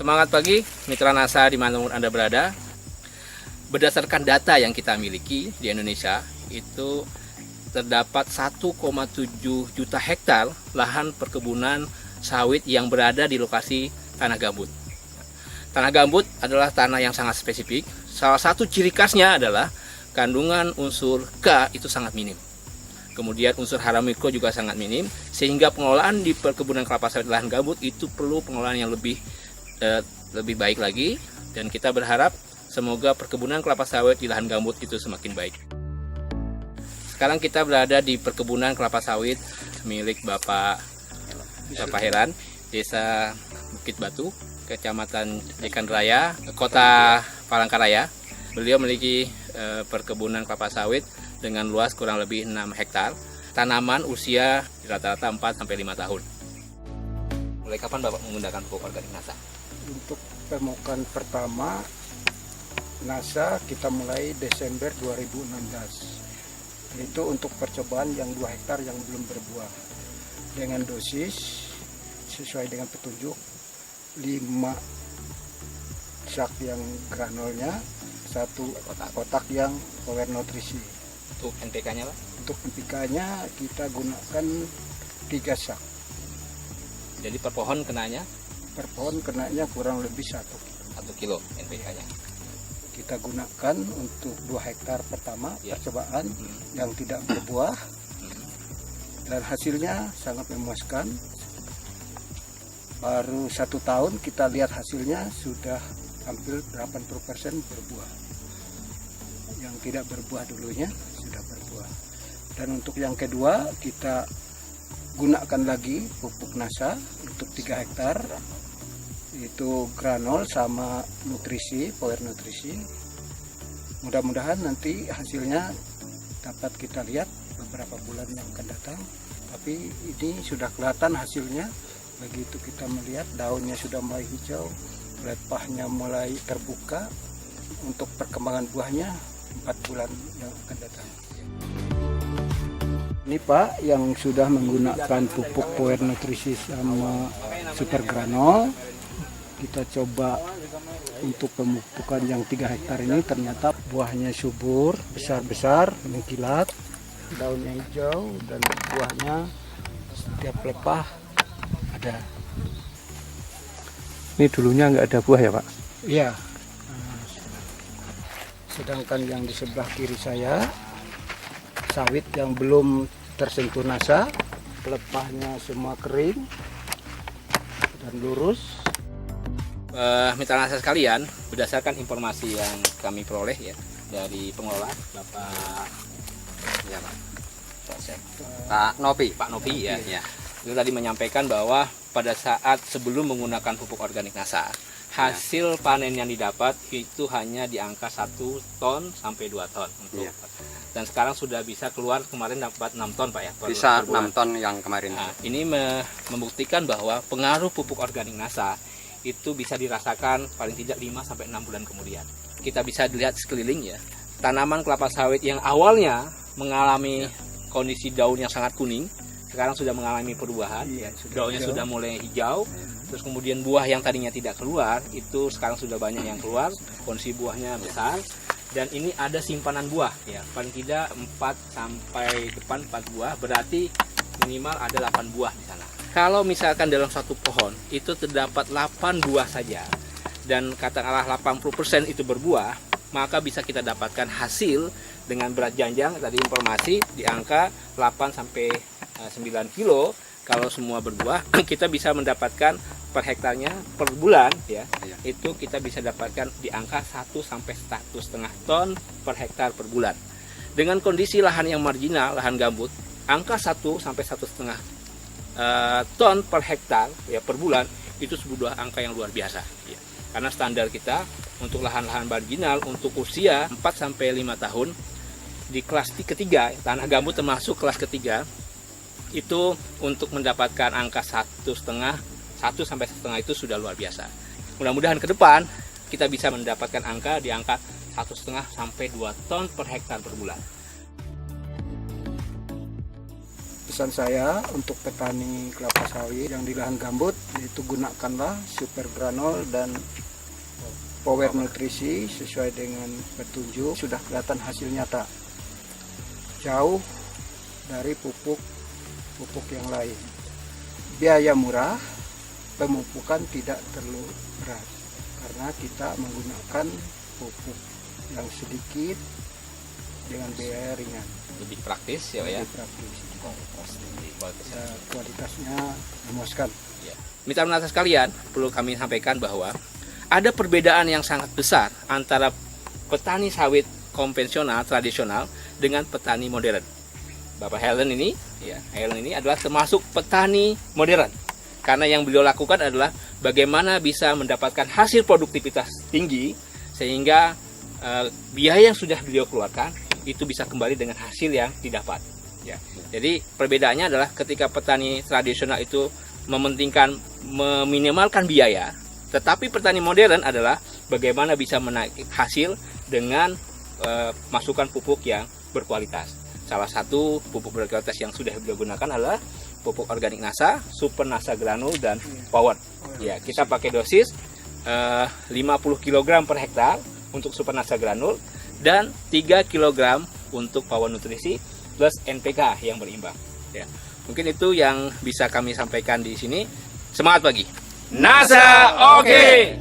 Semangat pagi, mitra NASA dimanapun Anda berada. Berdasarkan data yang kita miliki di Indonesia, itu terdapat 1,7 juta hektar lahan perkebunan sawit yang berada di lokasi tanah gambut. Tanah gambut adalah tanah yang sangat spesifik. Salah satu ciri khasnya adalah kandungan unsur K itu sangat minim. Kemudian unsur hara mikro juga sangat minim, sehingga pengelolaan di perkebunan kelapa sawit lahan gambut itu perlu pengelolaan yang lebih baik lagi, dan kita berharap semoga perkebunan kelapa sawit di lahan gambut itu semakin baik. Sekarang kita berada di perkebunan kelapa sawit milik Bapak Heran, Desa Bukit Batu, Kecamatan Jekan Raya, Kota Palangkaraya. Beliau memiliki perkebunan kelapa sawit dengan luas kurang lebih 6 hektar. Tanaman usia rata-rata 4-5 tahun. Mulai kapan Bapak menggunakan pupuk organik NASA? Untuk pemupukan pertama NASA kita mulai Desember 2016. Itu untuk percobaan yang 2 hektar yang belum berbuah. Dengan dosis sesuai dengan petunjuk 5 sak yang granulnya, 1 kotak yang power nutrisi. Untuk NPK-nya Pak? Untuk NPK-nya kita gunakan 3 sak. Jadi per pohon kenanya? Per pohon kenanya kurang lebih 1 kilo NPK-nya. Kita gunakan untuk 2 hektar pertama percobaan yang tidak berbuah, dan hasilnya sangat memuaskan. Baru 1 tahun kita lihat hasilnya sudah hampir 80% berbuah. Yang tidak berbuah dulunya sudah berbuah. Dan untuk yang kedua kita gunakan lagi pupuk NASA untuk 3 hektar, itu granul sama nutrisi, power nutrisi. Mudah-mudahan nanti hasilnya dapat kita lihat beberapa bulan yang akan datang. Tapi ini sudah kelihatan hasilnya. Begitu kita melihat daunnya sudah mulai hijau, lepahnya mulai terbuka. Untuk perkembangan buahnya 4 bulan yang akan datang. Ini Pak yang sudah menggunakan pupuk power nutrisi sama super granul. Kita coba untuk pemupukan yang 3 hektar ini, ternyata buahnya subur, besar-besar, mengkilat, daunnya hijau, dan buahnya setiap lepah ada. Ini dulunya nggak ada buah ya Pak? Iya. Sedangkan yang di sebelah kiri saya, sawit yang belum tersentuh NASA, lepahnya semua kering dan lurus. Mitra NASA sekalian, berdasarkan informasi yang kami peroleh ya dari pengelola Pak Novi ya. Itu tadi menyampaikan bahwa pada saat sebelum menggunakan pupuk organik NASA, hasil panen yang didapat itu hanya di angka 1 ton sampai 2 ton untuk. Dan sekarang sudah bisa keluar, kemarin dapat 6 ton Pak ya. Bisa 6 ton yang kemarin. Nah, ini membuktikan bahwa pengaruh pupuk organik NASA itu bisa dirasakan paling tidak 5-6 bulan kemudian. Kita bisa lihat sekeliling ya, tanaman kelapa sawit yang awalnya mengalami kondisi daun yang sangat kuning, sekarang sudah mengalami perubahan, daunnya sudah mulai hijau, terus kemudian buah yang tadinya tidak keluar, itu sekarang sudah banyak yang keluar, kondisi buahnya besar, dan ini ada simpanan buah ya, paling tidak 4 buah, berarti minimal ada 8 buah di sana. Kalau misalkan dalam satu pohon itu terdapat 8 buah saja, dan katakanlah 80% itu berbuah, maka bisa kita dapatkan hasil dengan berat janjang tadi informasi di angka 8-9 kilo. Kalau semua berbuah, kita bisa mendapatkan per hektarnya per bulan ya, itu kita bisa dapatkan di angka 1-1,5 ton per hektar per bulan. Dengan kondisi lahan yang marginal, lahan gambut, angka 1-1,5 ton per hektar ya per bulan itu sebuah angka yang luar biasa ya. Karena standar kita untuk lahan-lahan marginal untuk usia 4-5 tahun di kelas ketiga, tanah gambut termasuk kelas ketiga, itu untuk mendapatkan angka 1,5 itu sudah luar biasa. Mudah-mudahan ke depan kita bisa mendapatkan angka di angka 1,5-2 ton per hektar per bulan. pesan saya untuk petani kelapa sawit yang di lahan gambut, yaitu gunakanlah super granul dan power nutrisi sesuai dengan petunjuk. Sudah kelihatan hasil nyata, jauh dari pupuk yang lain. Biaya murah, pemupukan tidak terlalu berat karena kita menggunakan pupuk yang sedikit dengan biaya ringan. Lebih praktis ya, Pak, ya. Lebih praktis. Ya, kualitasnya memuaskan. Ya. Mitra nasa sekalian, perlu kami sampaikan bahwa ada perbedaan yang sangat besar antara petani sawit konvensional tradisional dengan petani modern. Bapak Helen ini adalah termasuk petani modern. Karena yang beliau lakukan adalah bagaimana bisa mendapatkan hasil produktivitas tinggi sehingga biaya yang sudah beliau keluarkan itu bisa kembali dengan hasil yang didapat. Ya. Jadi perbedaannya adalah ketika petani tradisional itu meminimalkan biaya, tetapi petani modern adalah bagaimana bisa menaikkan hasil dengan masukan pupuk yang berkualitas. Salah satu pupuk berkualitas yang sudah beliau gunakan adalah pupuk organik NASA, Super NASA Granul dan Power. Ya, kita pakai dosis 50 kg per hektar untuk Super NASA Granul dan 3 kg untuk Power Nutrisi plus NPK yang berimbang. Ya, mungkin itu yang bisa kami sampaikan di sini. Semangat pagi. NASA oke.